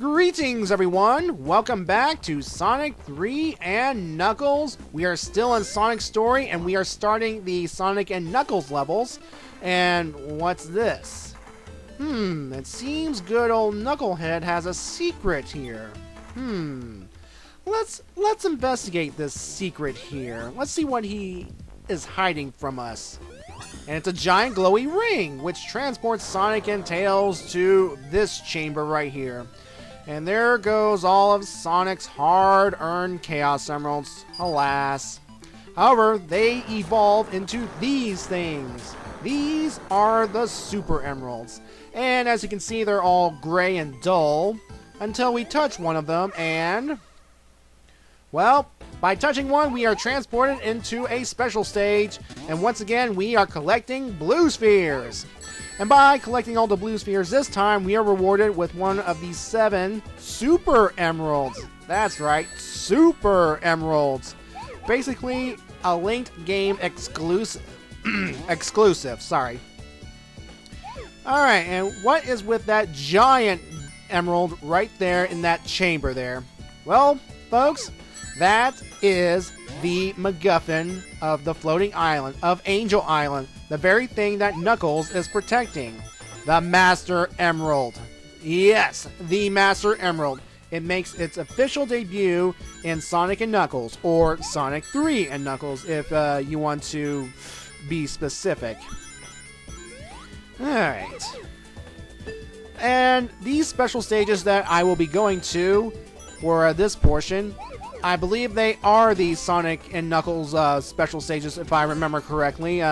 Greetings everyone! Welcome back to Sonic 3 and Knuckles. We are still in Sonic's story and we are starting the Sonic and Knuckles levels. And what's this? It seems good old Knucklehead has a secret here. Let's investigate this secret here. Let's see what he is hiding from us. And it's a giant glowy ring, which transports Sonic and Tails to this chamber right here. And there goes all of Sonic's hard-earned Chaos Emeralds, alas. However, they evolve into these things. These are the Super Emeralds. And as you can see, they're all gray and dull until we touch one of them and... well, by touching one, we are transported into a special stage, and once again, we are collecting blue spheres. And by collecting all the blue spheres this time, we are rewarded with one of these 7 Super Emeralds. That's right, Super Emeralds. Basically, a linked game exclusive. Sorry. Alright, and what is with that giant emerald right there in that chamber there? Well, folks, that is the MacGuffin of the floating island, of Angel Island, the very thing that Knuckles is protecting. The Master Emerald. Yes, the Master Emerald. It makes its official debut in Sonic and Knuckles, or Sonic 3 and Knuckles, if you want to be specific. Alright. And these special stages that I will be going to for this portion, I believe they are the Sonic and Knuckles special stages, if I remember correctly.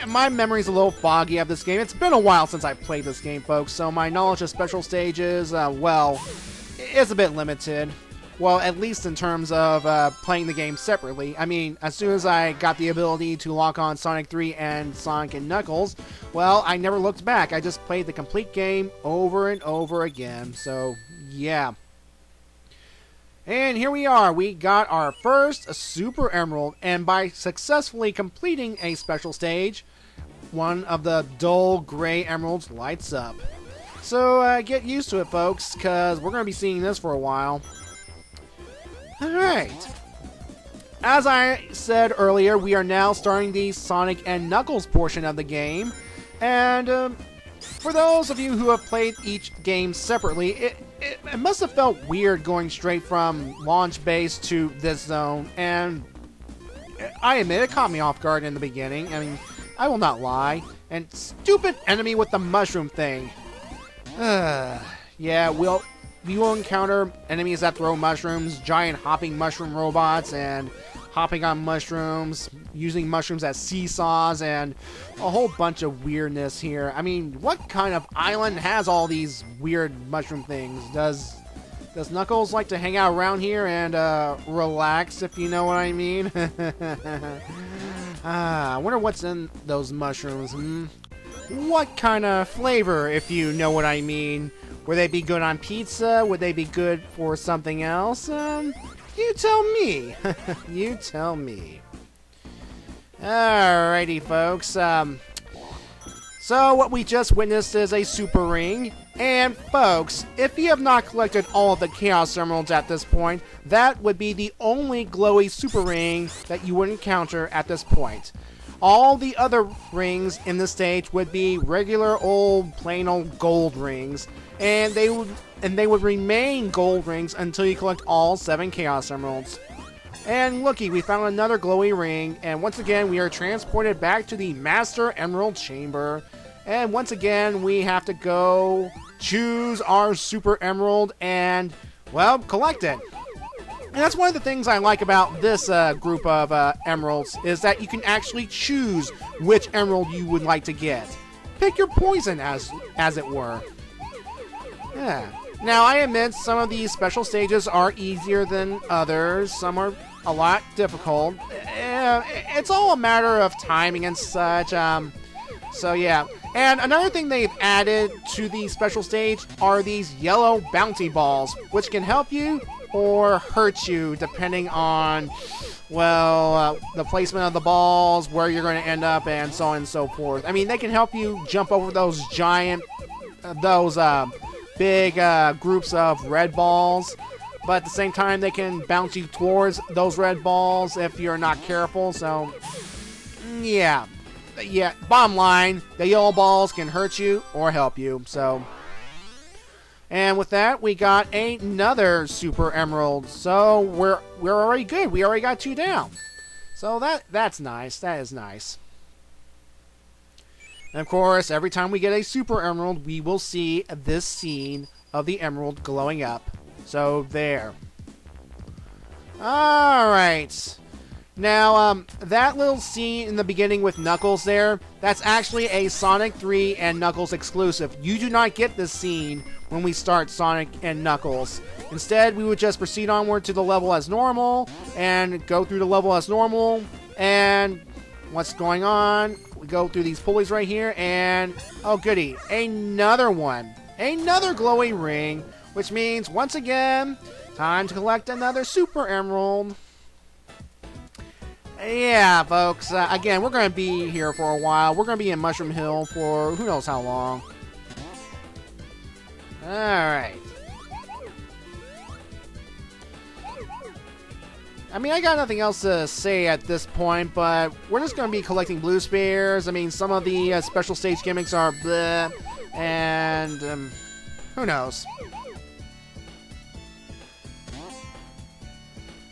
My memory's a little foggy of this game. It's been a while since I played this game, folks, so my knowledge of special stages, well, is a bit limited. Well, at least in terms of playing the game separately. I mean, as soon as I got the ability to lock on Sonic 3 and Sonic and Knuckles, well, I never looked back. I just played the complete game over and over again, so yeah. And here we are, we got our first Super Emerald, and by successfully completing a special stage, one of the dull gray emeralds lights up. So get used to it, folks, because we're going to be seeing this for a while. Alright. As I said earlier, we are now starting the Sonic and Knuckles portion of the game, and for those of you who have played each game separately, it must have felt weird going straight from launch base to this zone, and I admit it caught me off guard in the beginning. I mean, I will not lie. And stupid enemy with the mushroom thing. Yeah, we will encounter enemies that throw mushrooms, giant hopping mushroom robots, and hopping on mushrooms, using mushrooms as seesaws, and a whole bunch of weirdness here. I mean, what kind of island has all these weird mushroom things? Does Knuckles like to hang out around here and relax, if you know what I mean? I wonder what's in those mushrooms. What kind of flavor, if you know what I mean? Would they be good on pizza? Would they be good for something else? You tell me. You tell me. Alrighty, folks. So what we just witnessed is a super ring. And folks, if you have not collected all of the Chaos Emeralds at this point, that would be the only glowy super ring that you would encounter at this point. All the other rings in the stage would be regular old, plain old gold rings. And they would remain gold rings until you collect all 7 Chaos Emeralds. And looky, we found another glowy ring, and once again we are transported back to the Master Emerald Chamber. And once again we have to go choose our Super Emerald and, well, collect it. And that's one of the things I like about this group of emeralds, is that you can actually choose which emerald you would like to get. Pick your poison, as it were. Yeah. Now, I admit some of these special stages are easier than others. Some are a lot difficult. It's all a matter of timing and such. So, yeah. And another thing they've added to the special stage are these yellow bounty balls, which can help you or hurt you depending on, well, the placement of the balls, where you're going to end up, and so on and so forth. I mean, they can help you jump over those giant, big groups of red balls. But at the same time, they can bounce you towards those red balls if you're not careful. So, yeah. Bottom line, the yellow balls can hurt you or help you. So, and with that, we got another Super Emerald. So we're already good. We already got 2 down. So that's nice. That is nice. And of course, every time we get a Super Emerald, we will see this scene of the emerald glowing up. So there. Alright. Now, that little scene in the beginning with Knuckles there, that's actually a Sonic 3 and Knuckles exclusive. You do not get this scene when we start Sonic and Knuckles. Instead, we would just proceed onward to the level as normal, and go through the level as normal, and what's going on? We go through these pulleys right here, and oh goody, another one. Another glowy ring. Which means, once again, time to collect another Super Emerald. Yeah, folks. Again, we're going to be here for a while. We're going to be in Mushroom Hill for who knows how long. Alright. I mean, I got nothing else to say at this point, but we're just going to be collecting blue spears. I mean, some of the special stage gimmicks are bleh, and who knows.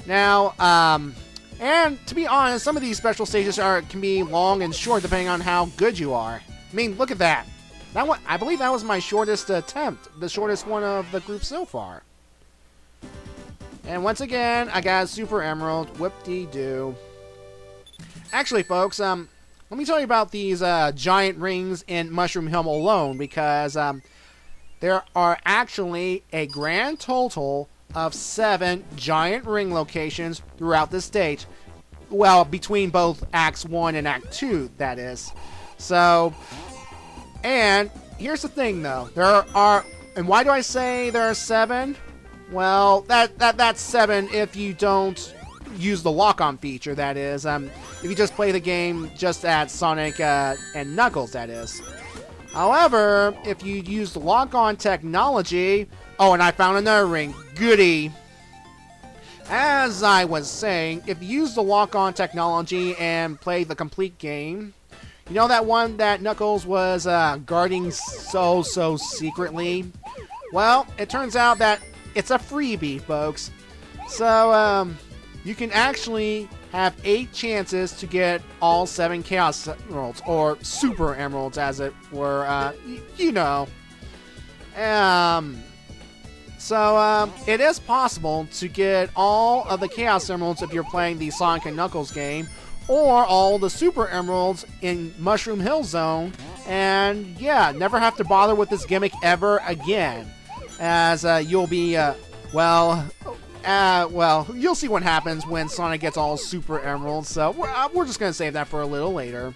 Now, and to be honest, some of these special stages can be long and short depending on how good you are. I mean, look at that. That one, I believe that was my shortest attempt, the shortest one of the group so far. And once again, I got a Super Emerald. Whoop-dee-doo. Actually, folks, let me tell you about these giant rings in Mushroom Hill alone, because there are actually a grand total of 7 giant ring locations throughout this stage. Well, between both Acts 1 and Act 2, that is. So, and here's the thing, though. There are, and why do I say there are 7? Well, that's 7 if you don't use the lock-on feature, that is. If you just play the game just at Sonic and Knuckles, that is. However, if you use the lock-on technology... Oh, and I found another ring. Goody. As I was saying, if you use the lock-on technology and play the complete game, you know that one that Knuckles was guarding so secretly? Well, it turns out that it's a freebie, folks. So, you can actually have 8 chances to get all 7 Chaos Emeralds, or Super Emeralds, as it were. You know. So, it is possible to get all of the Chaos Emeralds if you're playing the Sonic and Knuckles game, or all the Super Emeralds in Mushroom Hill Zone, and yeah, never have to bother with this gimmick ever again, as you'll be, well, you'll see what happens when Sonic gets all Super Emeralds, so we're just going to save that for a little later.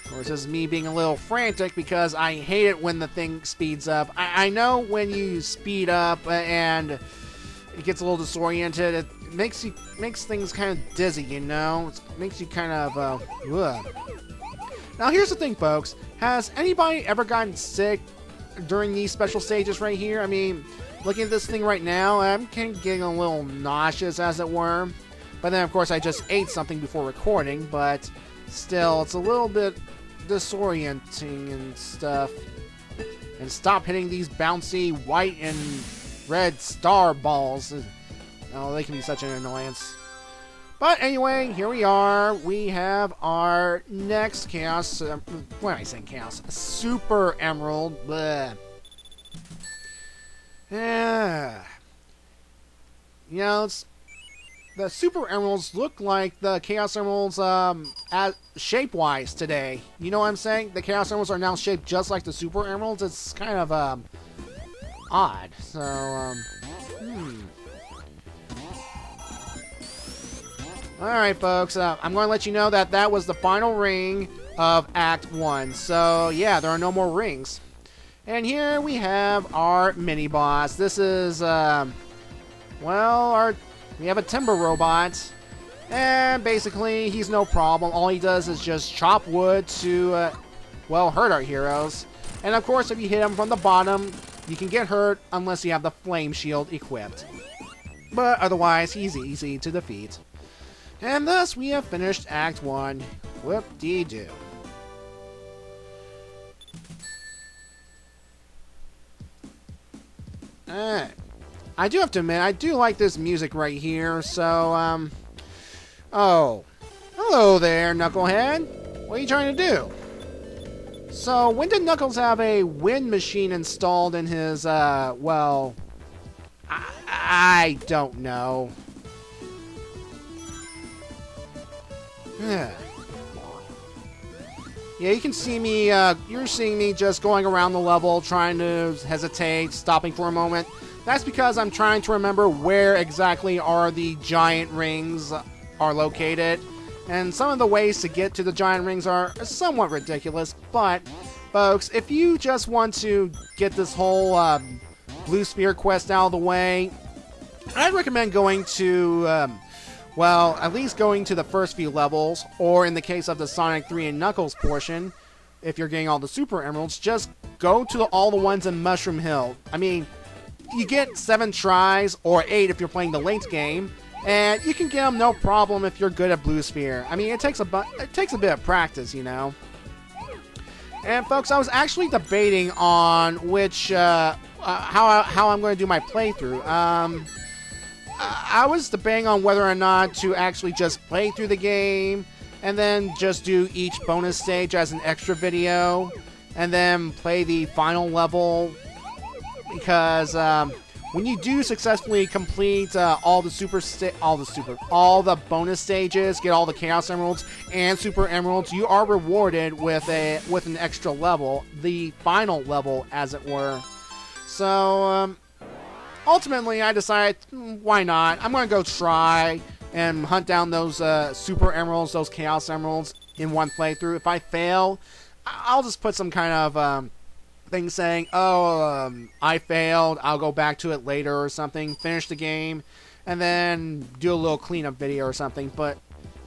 Of course, this is me being a little frantic because I hate it when the thing speeds up. I know when you speed up and it gets a little disoriented, it makes things kind of dizzy, you know? It makes you kind of, ugh. Now, here's the thing, folks. Has anybody ever gotten sick during these special stages right here? I mean, looking at this thing right now, I'm kind of getting a little nauseous, as it were. But then, of course, I just ate something before recording, but still, it's a little bit disorienting and stuff. And stop hitting these bouncy white and red star balls. Oh, they can be such an annoyance. But anyway, here we are. We have our next Chaos... what am I saying, Chaos? Super Emerald. Bleh. Yeah. You know, the Super Emeralds look like the Chaos Emeralds shape-wise today. You know what I'm saying? The Chaos Emeralds are now shaped just like the Super Emeralds. It's kind of odd. So, Alright, folks. I'm going to let you know that that was the final ring of Act 1. So, yeah, there are no more rings. And here we have our mini-boss. This is, well, we have a timber robot. And basically, he's no problem. All he does is just chop wood to, well, hurt our heroes. And of course, if you hit him from the bottom, you can get hurt unless you have the flame shield equipped. But otherwise, he's easy to defeat. And thus, we have finished Act 1. Whoop-dee-doo. Alright. I do have to admit, I do like this music right here, so, oh. Hello there, Knucklehead. What are you trying to do? So, when did Knuckles have a wind machine installed in his, well... I don't know. Yeah, you can see me, you're seeing me just going around the level, trying to hesitate, stopping for a moment. That's because I'm trying to remember where exactly are the giant rings are located. And some of the ways to get to the giant rings are somewhat ridiculous, but, folks, if you just want to get this whole, Blue Sphere quest out of the way, I'd recommend going to, well, at least going to the first few levels, or in the case of the Sonic 3 and Knuckles portion, if you're getting all the Super Emeralds, just go to all the ones in Mushroom Hill. I mean, you get 7 tries, or 8 if you're playing the late game, and you can get them no problem if you're good at Blue Sphere. I mean, it takes a bit of practice, you know. And folks, I was actually debating on which, how I'm going to do my playthrough. I was debating on whether or not to actually just play through the game and then just do each bonus stage as an extra video and then play the final level, because when you do successfully complete all the bonus stages, get all the Chaos Emeralds and Super Emeralds, you are rewarded with an extra level, the final level, as it were. So ultimately, I decided, why not? I'm going to go try and hunt down those Super Emeralds, those Chaos Emeralds in one playthrough. If I fail, I'll just put some kind of thing saying, oh, I failed, I'll go back to it later or something, finish the game, and then do a little cleanup video or something. But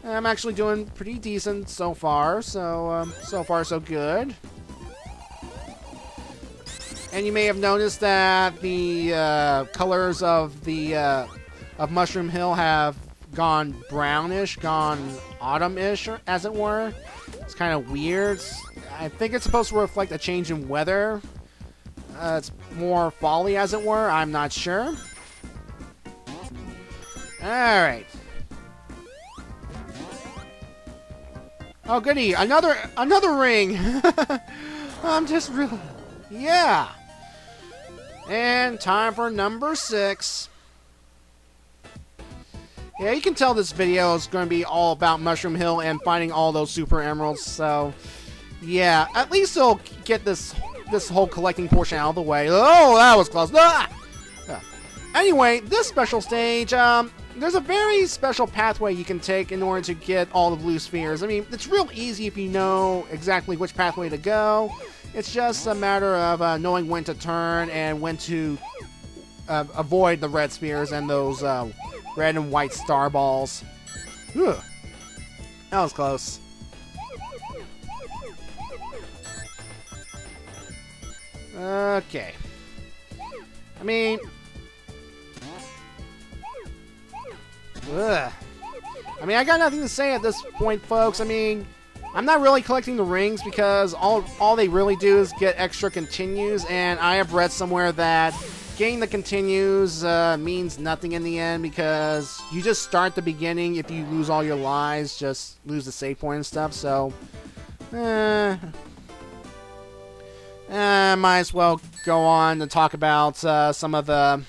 I'm actually doing pretty decent so far, so so far so good. And you may have noticed that the colors of the of Mushroom Hill have gone brownish, gone autumn-ish, as it were. It's kind of weird. I think it's supposed to reflect a change in weather. It's more folly, as it were. I'm not sure. Alright. Oh, goody. Another ring. I'm just really... Yeah. And time for number 6. Yeah, you can tell this video is going to be all about Mushroom Hill and finding all those Super Emeralds, so... Yeah, at least it'll get this whole collecting portion out of the way. Oh, that was close. Ah! Anyway, this special stage, there's a very special pathway you can take in order to get all the blue spheres. I mean, it's real easy if you know exactly which pathway to go. It's just a matter of knowing when to turn and when to avoid the red spheres and those red and white star balls. Whew. That was close. Okay. I mean... Ugh. I mean, I got nothing to say at this point, folks. I mean, I'm not really collecting the rings because all they really do is get extra continues, and I have read somewhere that getting the continues means nothing in the end because you just start the beginning. If you lose all your lives, just lose the save point and stuff, so... might as well go on to talk about some of the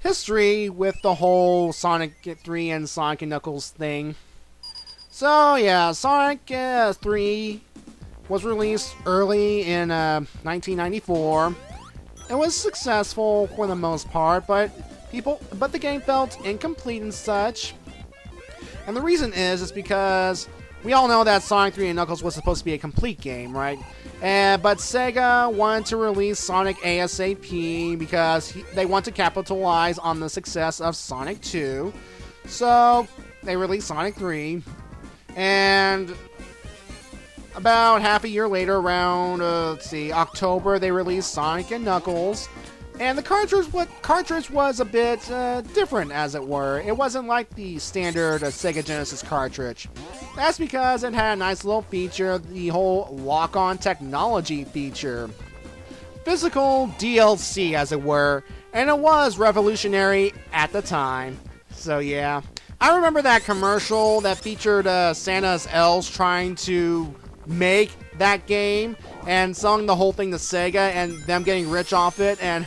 history with the whole Sonic 3 and Sonic and Knuckles thing. So yeah, Sonic 3 was released early in 1994. It was successful for the most part, but the game felt incomplete and such. And the reason is because we all know that Sonic 3 and Knuckles was supposed to be a complete game, right? But Sega wanted to release Sonic ASAP because they want to capitalize on the success of Sonic 2. So they released Sonic 3. And about half a year later, around, let's see, October, they released Sonic and Knuckles. And the cartridge was a bit different, as it were. It wasn't like the standard Sega Genesis cartridge. That's because it had a nice little feature, the whole lock-on technology feature. Physical DLC, as it were, and it was revolutionary at the time. So yeah, I remember that commercial that featured Santa's elves trying to make that game and selling the whole thing to Sega and them getting rich off it, and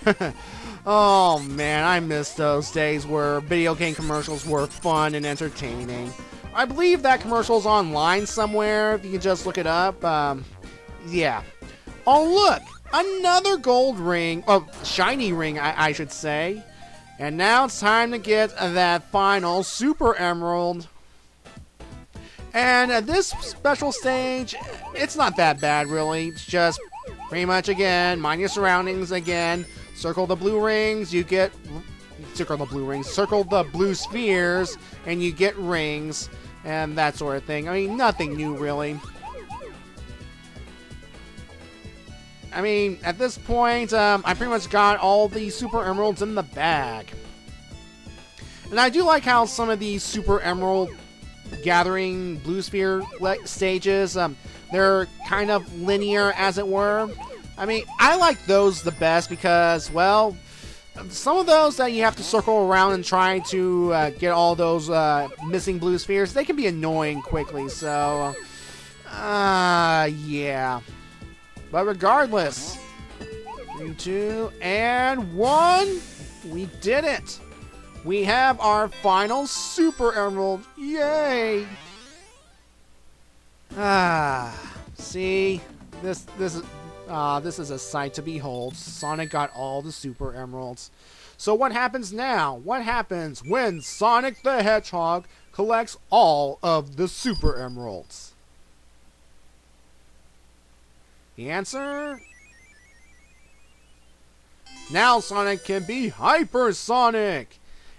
oh man, I miss those days where video game commercials were fun and entertaining. I believe that commercial's online somewhere, if you can just look it up. Yeah. Oh look, another gold ring, oh, shiny ring I should say. And now it's time to get that final Super Emerald. And this special stage, it's not that bad really. It's just pretty much again, mind your surroundings again. Circle the blue rings, you get... Circle the blue rings. Circle the blue spheres, and you get rings. And that sort of thing. I mean, nothing new really. I mean, at this point, I pretty much got all the Super Emeralds in the bag. And I do like how some of these Super Emerald gathering blue sphere stages, they're kind of linear, as it were. I mean, I like those the best because, well, some of those that you have to circle around and try to get all those missing blue spheres, they can be annoying quickly, so yeah. But regardless, 3, 2, and 1, we did it! We have our final Super Emerald. Yay! See, this is a sight to behold. Sonic got all the Super Emeralds. So what happens now? What happens when Sonic the Hedgehog collects all of the Super Emeralds? The answer? Now Sonic can be Hypersonic!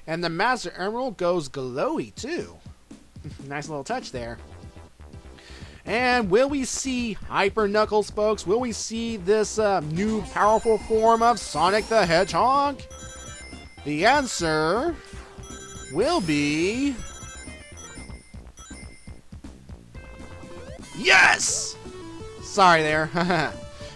And the Master Emerald goes glowy too. Nice little touch there. And will we see Hyper Knuckles, folks? Will we see this new powerful form of Sonic the Hedgehog? The answer will be... yes! Sorry there.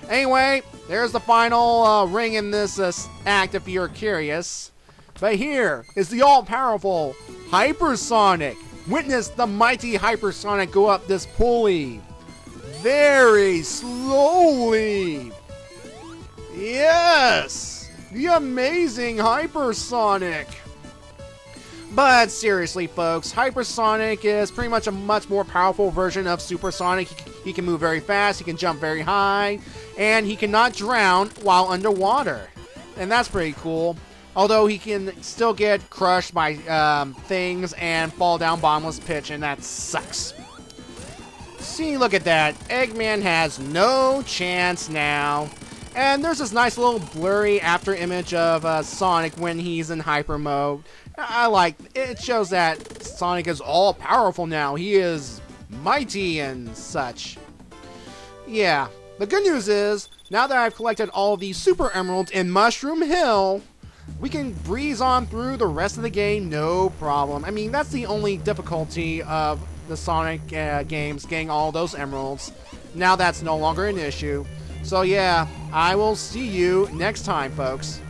Anyway, there's the final ring in this act if you're curious. But here is the all-powerful Hypersonic. Witness the mighty Hypersonic go up this pulley. Very slowly. Yes! The amazing Hypersonic. But seriously, folks, Hypersonic is pretty much a much more powerful version of Supersonic. He can move very fast, he can jump very high, and he cannot drown while underwater. And that's pretty cool. Although he can still get crushed by things and fall down bottomless pit, and that sucks. See, look at that. Eggman has no chance now. And there's this nice little blurry after image of Sonic when he's in hyper mode. I like it. Shows that Sonic is all powerful now. He is mighty and such. Yeah. The good news is, now that I've collected all of these Super Emeralds in Mushroom Hill, we can breeze on through the rest of the game, no problem. I mean, that's the only difficulty of the Sonic games, getting all those emeralds. Now that's no longer an issue. So yeah, I will see you next time, folks.